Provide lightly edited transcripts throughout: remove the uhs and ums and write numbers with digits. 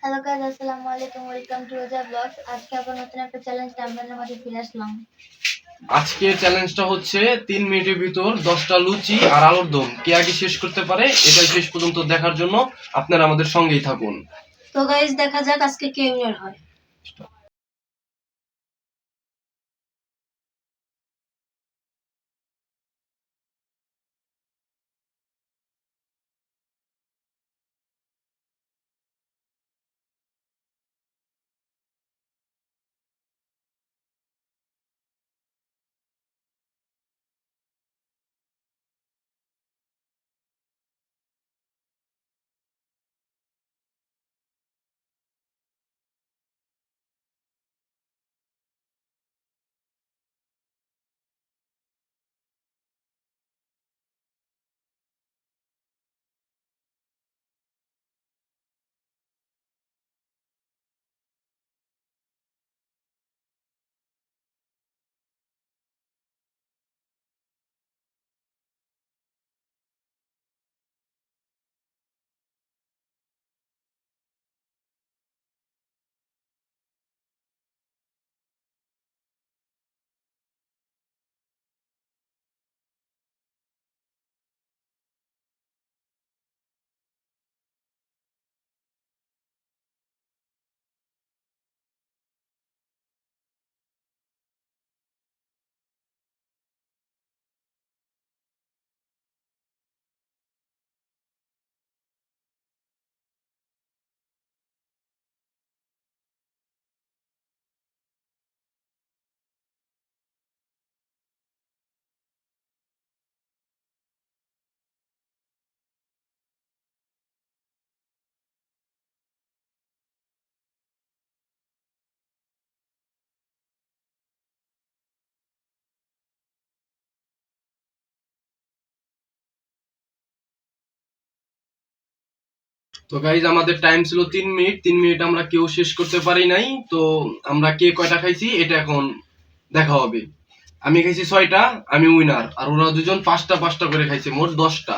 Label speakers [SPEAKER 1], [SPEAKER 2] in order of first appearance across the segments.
[SPEAKER 1] Hello guys, আসসালামু আলাইকুম। Welcome to Oja blogs. আজকে আবার নতুন একটা চ্যালেঞ্জ আপনাদের মাঝে ফিরে আসলাম।
[SPEAKER 2] আজকের চ্যালেঞ্জটা হচ্ছে 3 মিনিটের ভিতর 10টা লুচি আর আলুর দম কে আগে শেষ করতে পারে, এটাই শেষ পর্যন্ত দেখার জন্য আপনারা আমাদের সঙ্গেই থাকুন।
[SPEAKER 1] তো গাইস, দেখা যাক আজকে কে উইনার হয়।
[SPEAKER 2] তো গাইজ, আমাদের টাইম ছিল 3 মিনিট। 3 মিনিট আমরা কেউ শেষ করতে পারি নাই। তো আমরা কে কয়টা খাইছি এটা এখন দেখা হবে। আমি খাইছি 6টা, আমি উইনার। আর ওরা দুজন 5টা করে খাইছে, মোট 10টা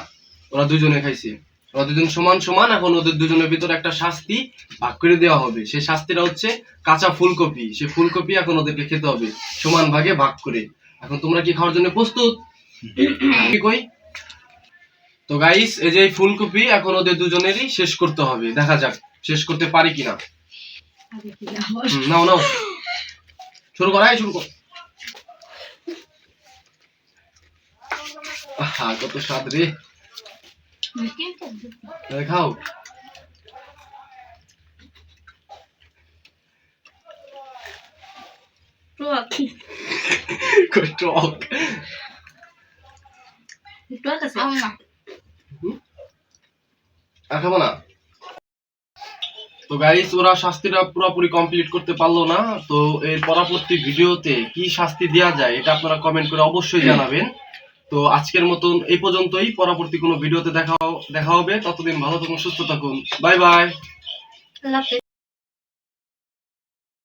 [SPEAKER 2] ওরা দুজনে খাইছে। ওরা দুজন সমান সমান। এখন ওদের দুজনের ভিতরে একটা শাস্তি ভাগ করে দেওয়া হবে। সেই শাস্তিটা হচ্ছে কাঁচা ফুলকপি। সেই ফুলকপি এখন ওদেরকে খেতে হবে সমান ভাগে ভাগ করে। এখন তোমরা কি খাওয়ার জন্য প্রস্তুত? কি কই? তো গাইস, এই যে ফুলকপি এখন ওদের দুজনেরই শেষ করতে হবে। দেখা যাক শেষ করতে পারি কিনা। নাও নাও, শুরু কর, শুরু কর। আহা, কত স্বাদ রে। খাও। টক আর খাবো না। তো গাইস, ওরা শাস্তিটা পুরোপুরি কমপ্লিট করতে পারলো না। তো এর পরবর্তী ভিডিওতে কি শাস্তি দেওয়া যায় এটা আপনারা কমেন্ট করে অবশ্যই জানাবেন। তো আজকের মতন এই পর্যন্তই। পরবর্তী কোনো ভিডিওতে দেখা হবে। ততদিন ভালো থাকুন, সুস্থ থাকুন। Bye bye.